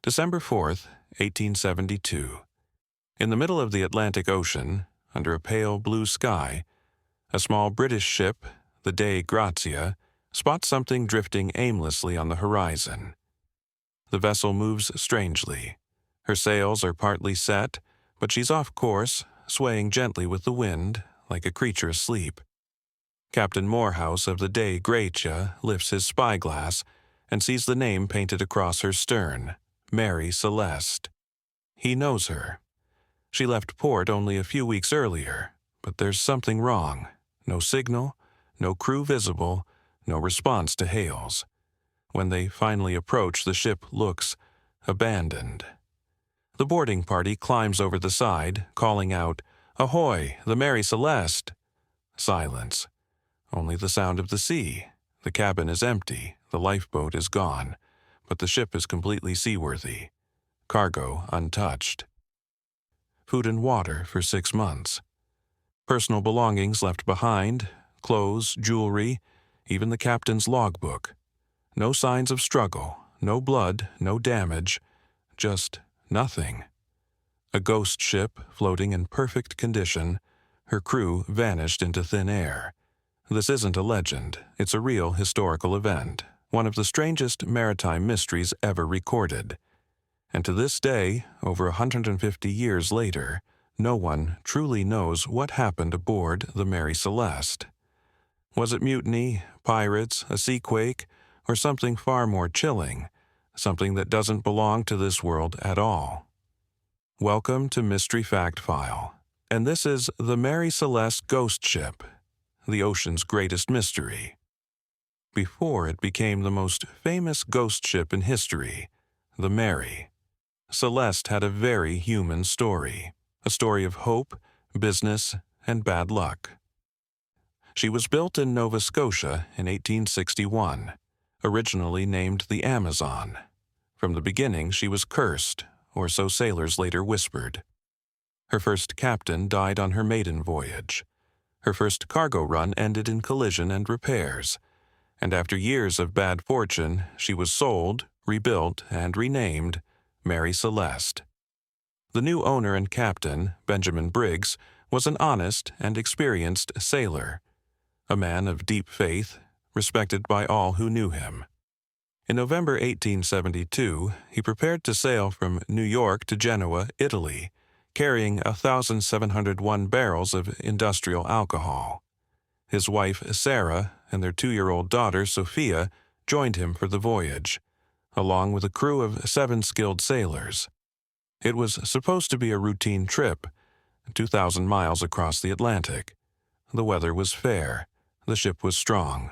December 4th, 1872. In the middle of the Atlantic Ocean, under a pale blue sky, a small British ship, the Dei Grazia, spots something drifting aimlessly on the horizon. The vessel moves strangely. Her sails are partly set, but she's off course, swaying gently with the wind, like a creature asleep. Captain Morehouse of the Dei Grazia lifts his spyglass and sees the name painted across her stern, Mary Celeste. He knows her. She left port only a few weeks earlier, but there's something wrong. No signal, no crew visible, no response to hails. When they finally approach, the ship looks abandoned. The boarding party climbs over the side, calling out, "Ahoy, the Mary Celeste!" Silence. Only the sound of the sea. The cabin is empty, the lifeboat is gone, but the ship is completely seaworthy. Cargo untouched. Food and water for 6 months. Personal belongings left behind, clothes, jewelry, even the captain's logbook. No signs of struggle, no blood, no damage, just nothing. A ghost ship floating in perfect condition, her crew vanished into thin air. This isn't a legend, it's a real historical event, one of the strangest maritime mysteries ever recorded. And to this day, over 150 years later, no one truly knows what happened aboard the Mary Celeste. Was it mutiny, pirates, a seaquake, or something far more chilling, something that doesn't belong to this world at all? Welcome to Mystery Fact File, and this is the Mary Celeste Ghost Ship, the ocean's greatest mystery. Before it became the most famous ghost ship in history, the Mary, Celeste had a very human story, a story of hope, business, and bad luck. She was built in Nova Scotia in 1861, originally named the Amazon. From the beginning, she was cursed, or so sailors later whispered. Her first captain died on her maiden voyage. Her first cargo run ended in collision and repairs, and after years of bad fortune, she was sold, rebuilt, and renamed Mary Celeste. The new owner and captain, Benjamin Briggs, was an honest and experienced sailor, a man of deep faith, respected by all who knew him. In November 1872, he prepared to sail from New York to Genoa, Italy, carrying 1,701 barrels of industrial alcohol. His wife, Sarah, and their 2-year-old daughter, Sophia, joined him for the voyage, along with a crew of 7 skilled sailors. It was supposed to be a routine trip, 2,000 miles across the Atlantic. The weather was fair. The ship was strong.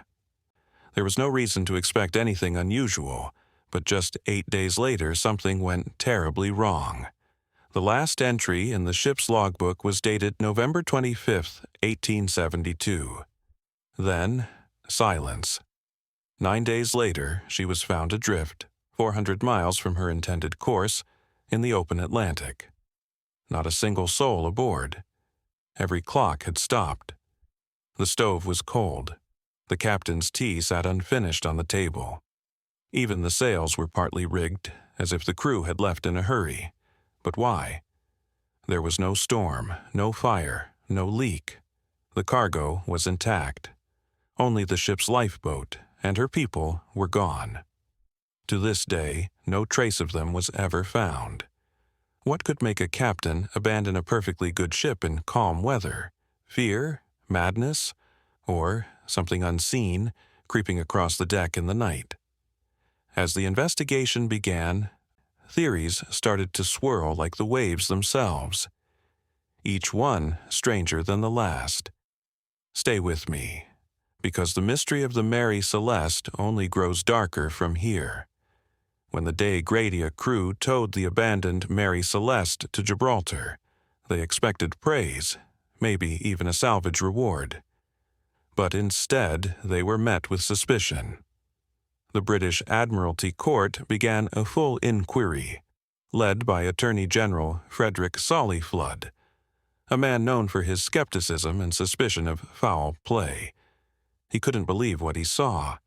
There was no reason to expect anything unusual, but just 8 days later something went terribly wrong. The last entry in the ship's logbook was dated November 25, 1872. Then, silence. 9 days later, she was found adrift, 400 miles from her intended course, in the open Atlantic. Not a single soul aboard. Every clock had stopped. The stove was cold. The captain's tea sat unfinished on the table. Even the sails were partly rigged, as if the crew had left in a hurry. But why? There was no storm, no fire, no leak. The cargo was intact. Only the ship's lifeboat and her people were gone. To this day, no trace of them was ever found. What could make a captain abandon a perfectly good ship in calm weather? Fear? Madness? Or something unseen creeping across the deck in the night? As the investigation began, theories started to swirl like the waves themselves, each one stranger than the last. Stay with me, because the mystery of the Mary Celeste only grows darker from here. When the Dei Grazia crew towed the abandoned Mary Celeste to Gibraltar, they expected praise, maybe even a salvage reward. But instead, they were met with suspicion. The British Admiralty Court began a full inquiry, led by Attorney General Frederick Solly Flood, a man known for his skepticism and suspicion of foul play. He couldn't believe what he saw.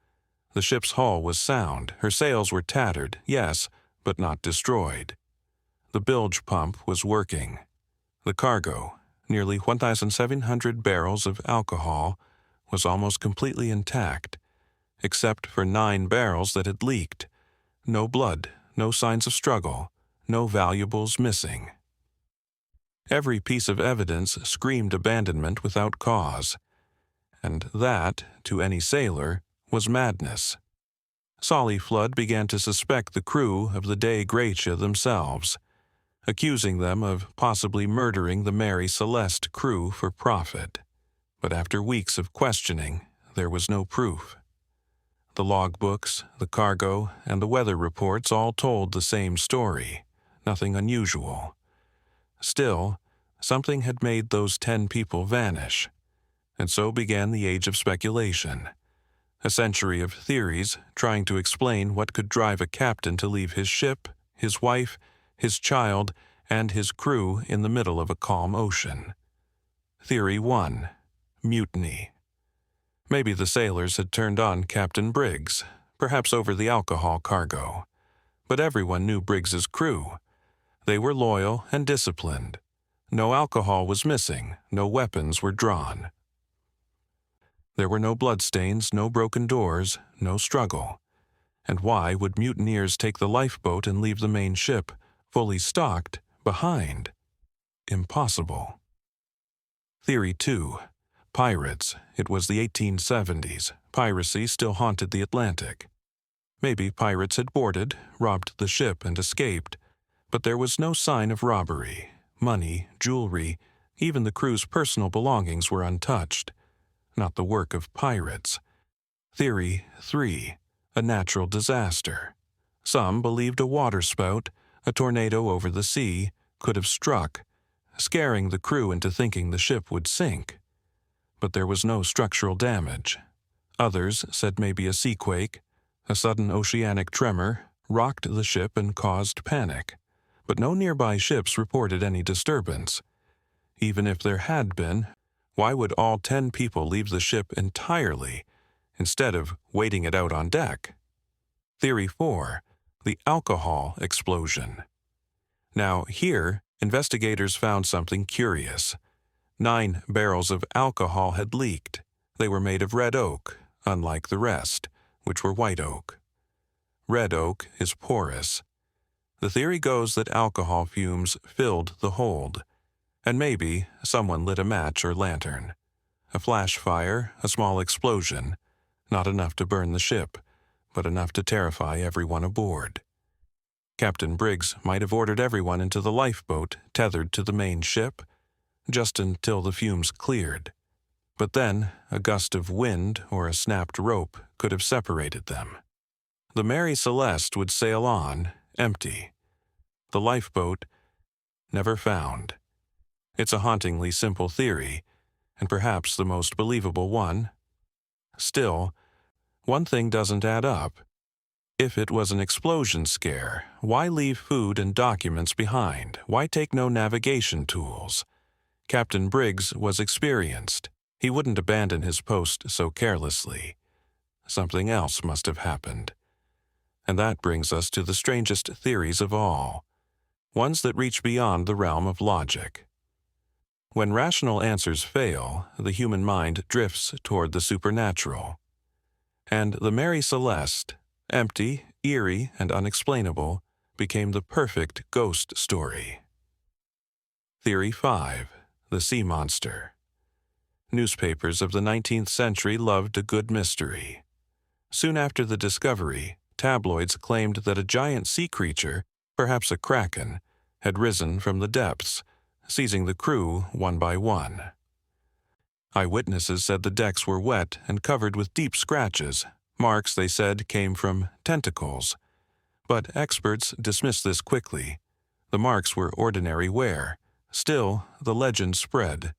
The ship's hull was sound, her sails were tattered, yes, but not destroyed. The bilge pump was working. The cargo, nearly 1,700 barrels of alcohol, was almost completely intact, except for 9 barrels that had leaked. No blood, no signs of struggle, no valuables missing. Every piece of evidence screamed abandonment without cause, and that, to any sailor, was madness. Solly Flood began to suspect the crew of the Dei Gratia themselves, accusing them of possibly murdering the Mary Celeste crew for profit. But after weeks of questioning, there was no proof. The logbooks, the cargo, and the weather reports all told the same story, nothing unusual. Still, something had made those 10 people vanish, and so began the age of speculation, a century of theories trying to explain what could drive a captain to leave his ship, his wife, his child, and his crew in the middle of a calm ocean. Theory 1. Mutiny. Maybe the sailors had turned on Captain Briggs, perhaps over the alcohol cargo. But everyone knew Briggs's crew. They were loyal and disciplined. No alcohol was missing, no weapons were drawn. There were no bloodstains, no broken doors, no struggle. And why would mutineers take the lifeboat and leave the main ship, fully stocked, behind? Impossible. Theory 2. Pirates. It was the 1870s. Piracy still haunted the Atlantic. Maybe pirates had boarded, robbed the ship, and escaped, but there was no sign of robbery. Money, jewelry, even the crew's personal belongings were untouched. Not the work of pirates. Theory 3. A natural disaster. Some believed a waterspout, a tornado over the sea, could have struck, scaring the crew into thinking the ship would sink. But there was no structural damage. Others said maybe a seaquake, a sudden oceanic tremor, rocked the ship and caused panic. But no nearby ships reported any disturbance. Even if there had been, why would all 10 people leave the ship entirely, instead of waiting it out on deck? Theory 4. The alcohol explosion. Now here, investigators found something curious. 9 barrels of alcohol had leaked. They were made of red oak, unlike the rest, which were white oak. Red oak is porous. The theory goes that alcohol fumes filled the hold, and maybe someone lit a match or lantern. A flash fire, a small explosion, not enough to burn the ship, but enough to terrify everyone aboard. Captain Briggs might have ordered everyone into the lifeboat tethered to the main ship, just until the fumes cleared. But then a gust of wind or a snapped rope could have separated them. The Mary Celeste would sail on, empty. The lifeboat, never found. It's a hauntingly simple theory, and perhaps the most believable one. Still, one thing doesn't add up. If it was an explosion scare, why leave food and documents behind? Why take no navigation tools? Captain Briggs was experienced. He wouldn't abandon his post so carelessly. Something else must have happened. And that brings us to the strangest theories of all, ones that reach beyond the realm of logic. When rational answers fail, the human mind drifts toward the supernatural. And the Mary Celeste, empty, eerie, and unexplainable, became the perfect ghost story. Theory 5. The Sea Monster. Newspapers of the 19th century loved a good mystery. Soon after the discovery, tabloids claimed that a giant sea creature, perhaps a kraken, had risen from the depths, seizing the crew one by one. Eyewitnesses said the decks were wet and covered with deep scratches. Marks, they said, came from tentacles. But experts dismissed this quickly. The marks were ordinary wear. Still, the legend spread.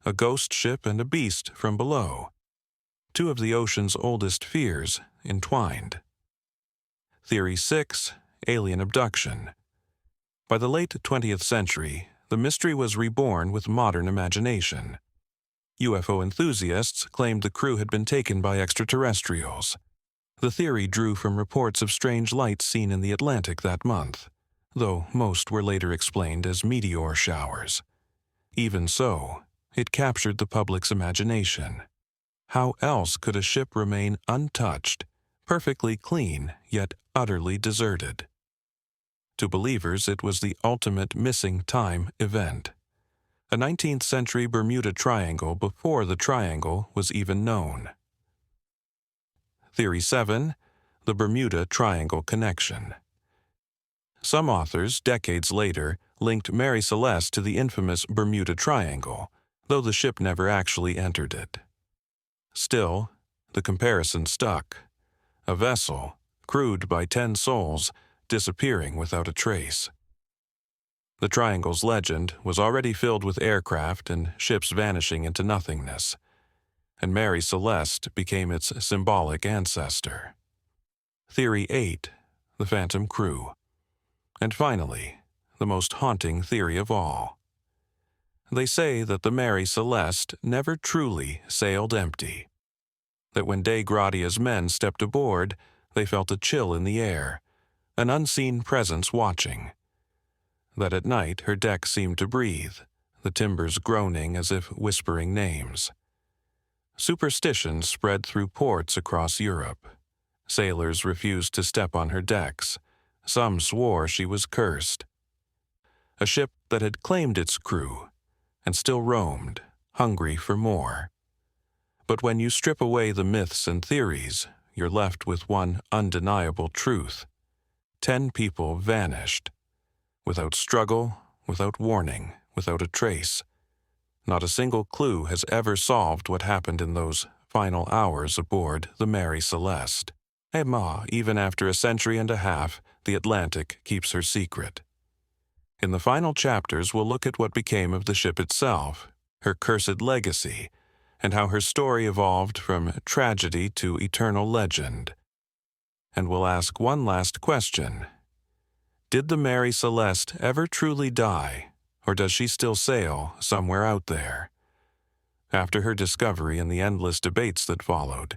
A ghost ship and a beast from below. 2 of the ocean's oldest fears entwined. Theory 6. Alien abduction. By the late 20th century, the mystery was reborn with modern imagination. UFO enthusiasts claimed the crew had been taken by extraterrestrials. The theory drew from reports of strange lights seen in the Atlantic that month, though most were later explained as meteor showers. Even so, it captured the public's imagination. How else could a ship remain untouched, perfectly clean, yet utterly deserted? To believers, it was the ultimate missing time event. A 19th century Bermuda Triangle before the triangle was even known. Theory 7. The Bermuda Triangle Connection. Some authors, decades later, linked Mary Celeste to the infamous Bermuda Triangle, though the ship never actually entered it. Still, the comparison stuck. A vessel, crewed by 10 souls, disappearing without a trace. The Triangle's legend was already filled with aircraft and ships vanishing into nothingness, and Mary Celeste became its symbolic ancestor. Theory 8. The Phantom Crew. And finally, the most haunting theory of all. They say that the Mary Celeste never truly sailed empty. That when De Gratia's men stepped aboard, they felt a chill in the air, an unseen presence watching. That at night her deck seemed to breathe, the timbers groaning as if whispering names. Superstition spread through ports across Europe. Sailors refused to step on her decks. Some swore she was cursed. A ship that had claimed its crew and still roamed, hungry for more. But when you strip away the myths and theories, you're left with one undeniable truth. 10 people vanished. Without struggle, without warning, without a trace. Not a single clue has ever solved what happened in those final hours aboard the Mary Celeste. Even after a century and a half, the Atlantic keeps her secret. In the final chapters, we'll look at what became of the ship itself, her cursed legacy, and how her story evolved from tragedy to eternal legend. And we'll ask one last question. Did the Mary Celeste ever truly die, or does she still sail somewhere out there? After her discovery and the endless debates that followed,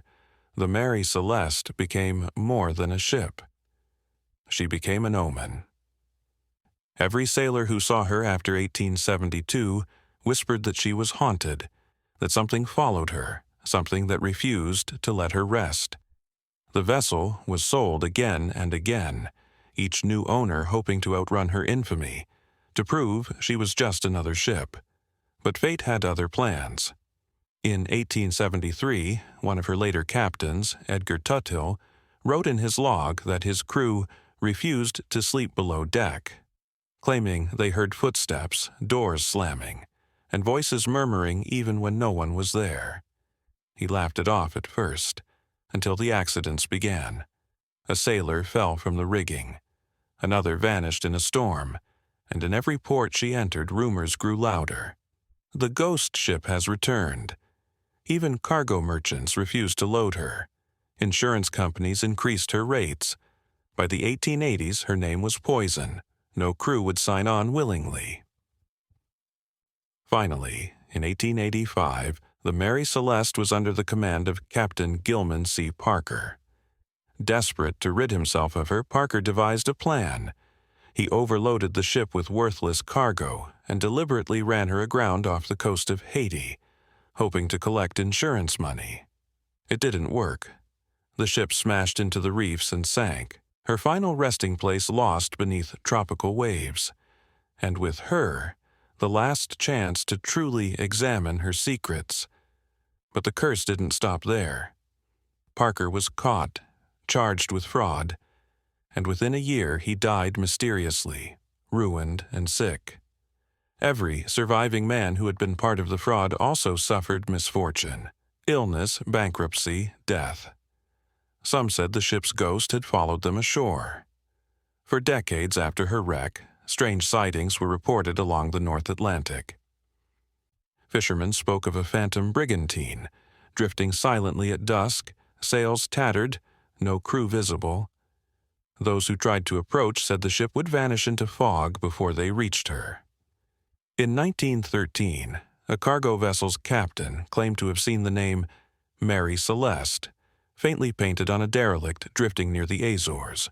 the Mary Celeste became more than a ship. She became an omen. Every sailor who saw her after 1872 whispered that she was haunted, that something followed her, something that refused to let her rest. The vessel was sold again and again, each new owner hoping to outrun her infamy, to prove she was just another ship. But fate had other plans. In 1873, one of her later captains, Edgar Tuthill, wrote in his log that his crew refused to sleep below deck, claiming they heard footsteps, doors slamming, and voices murmuring even when no one was there. He laughed it off at first, until the accidents began. A sailor fell from the rigging. Another vanished in a storm, and in every port she entered, rumors grew louder. The ghost ship has returned. Even cargo merchants refused to load her. Insurance companies increased her rates. By the 1880s, her name was poison. No crew would sign on willingly. Finally, in 1885, the Mary Celeste was under the command of Captain Gilman C. Parker. Desperate to rid himself of her, Parker devised a plan. He overloaded the ship with worthless cargo and deliberately ran her aground off the coast of Haiti, hoping to collect insurance money. It didn't work. The ship smashed into the reefs and sank, her final resting place lost beneath tropical waves, and with her, the last chance to truly examine her secrets. But the curse didn't stop there. Parker was caught, charged with fraud, and within a year he died mysteriously, ruined and sick. Every surviving man who had been part of the fraud also suffered misfortune, illness, bankruptcy, death. Some said the ship's ghost had followed them ashore. For decades after her wreck, strange sightings were reported along the North Atlantic. Fishermen spoke of a phantom brigantine, drifting silently at dusk, sails tattered, no crew visible. Those who tried to approach said the ship would vanish into fog before they reached her. In 1913, a cargo vessel's captain claimed to have seen the name Mary Celeste, faintly painted on a derelict drifting near the Azores,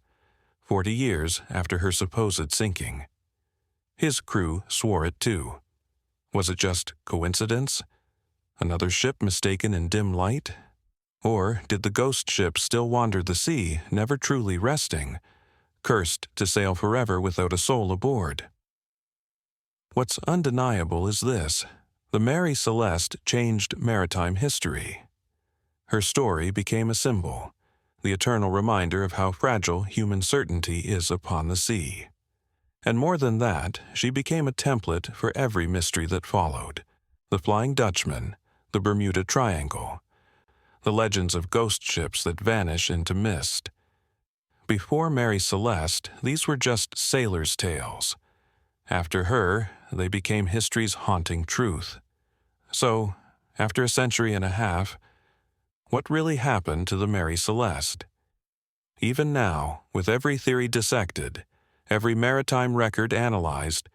40 years after her supposed sinking. His crew swore it too. Was it just coincidence? Another ship mistaken in dim light? Or did the ghost ship still wander the sea, never truly resting, cursed to sail forever without a soul aboard? What's undeniable is this: the Mary Celeste changed maritime history. Her story became a symbol, the eternal reminder of how fragile human certainty is upon the sea. And more than that, she became a template for every mystery that followed: the Flying Dutchman, the Bermuda Triangle, the legends of ghost ships that vanish into mist. Before Mary Celeste, these were just sailors' tales. After her, they became history's haunting truth. So, after a century and a half, what really happened to the Mary Celeste? Even now, with every theory dissected, every maritime record analyzed,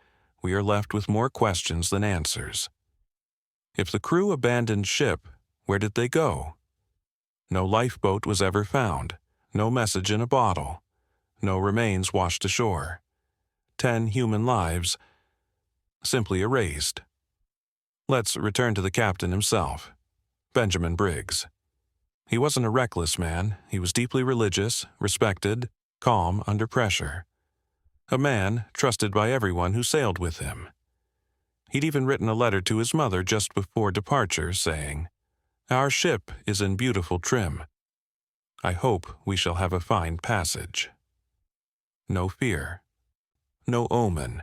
we are left with more questions than answers. If the crew abandoned ship, where did they go? No lifeboat was ever found, no message in a bottle, no remains washed ashore. 10 human lives simply erased. Let's return to the captain himself, Benjamin Briggs. He wasn't a reckless man. He was deeply religious, respected, calm under pressure. A man trusted by everyone who sailed with him. He'd even written a letter to his mother just before departure saying, "Our ship is in beautiful trim. I hope we shall have a fine passage." No fear. No omen.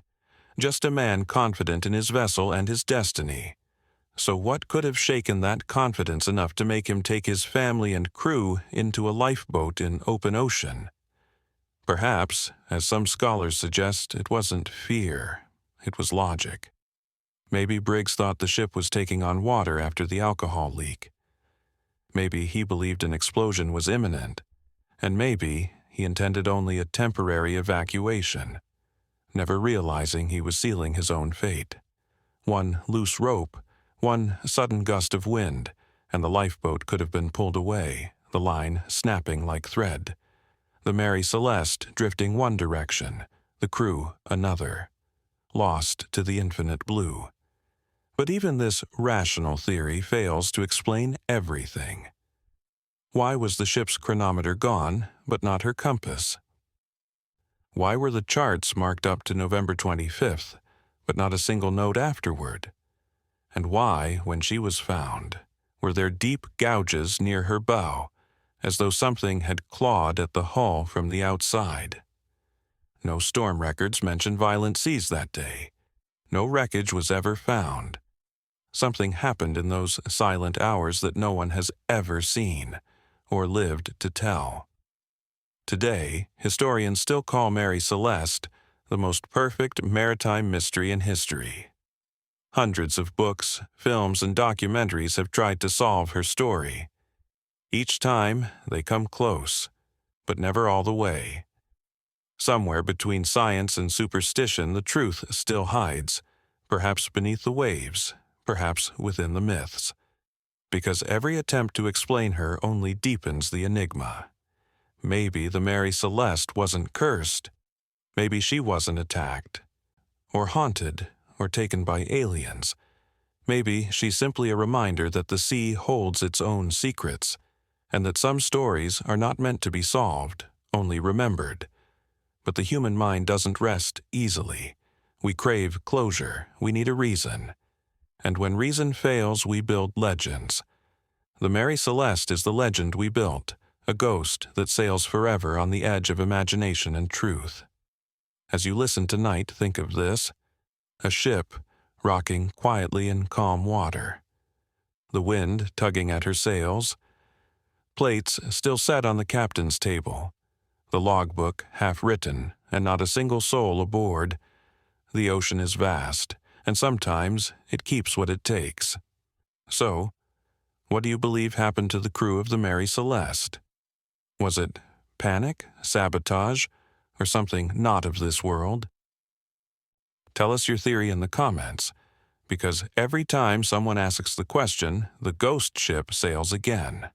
Just a man confident in his vessel and his destiny. So what could have shaken that confidence enough to make him take his family and crew into a lifeboat in open ocean? Perhaps, as some scholars suggest, it wasn't fear, it was logic. Maybe Briggs thought the ship was taking on water after the alcohol leak. Maybe he believed an explosion was imminent, and maybe he intended only a temporary evacuation, never realizing he was sealing his own fate. One loose rope, one sudden gust of wind, and the lifeboat could have been pulled away, the line snapping like thread. The Mary Celeste drifting one direction, the crew another, lost to the infinite blue. But even this rational theory fails to explain everything. Why was the ship's chronometer gone, but not her compass? Why were the charts marked up to November 25th, but not a single note afterward? And why, when she was found, were there deep gouges near her bow, as though something had clawed at the hull from the outside? No storm records mention violent seas that day. No wreckage was ever found. Something happened in those silent hours that no one has ever seen or lived to tell. Today, historians still call Mary Celeste the most perfect maritime mystery in history. Hundreds of books, films, and documentaries have tried to solve her story. Each time, they come close, but never all the way. Somewhere between science and superstition, the truth still hides, perhaps beneath the waves, perhaps within the myths, because every attempt to explain her only deepens the enigma. Maybe the Mary Celeste wasn't cursed. Maybe she wasn't attacked, or haunted, or taken by aliens. Maybe she's simply a reminder that the sea holds its own secrets, and that some stories are not meant to be solved, only remembered. But the human mind doesn't rest easily. We crave closure. We need a reason. And when reason fails, we build legends. The Mary Celeste is the legend we built, a ghost that sails forever on the edge of imagination and truth. As you listen tonight, think of this: a ship rocking quietly in calm water, the wind tugging at her sails, plates still set on the captain's table, the logbook half written and not a single soul aboard. The ocean is vast, and sometimes it keeps what it takes. So, what do you believe happened to the crew of the Mary Celeste? Was it panic, sabotage, or something not of this world? Tell us your theory in the comments, because every time someone asks the question, the ghost ship sails again.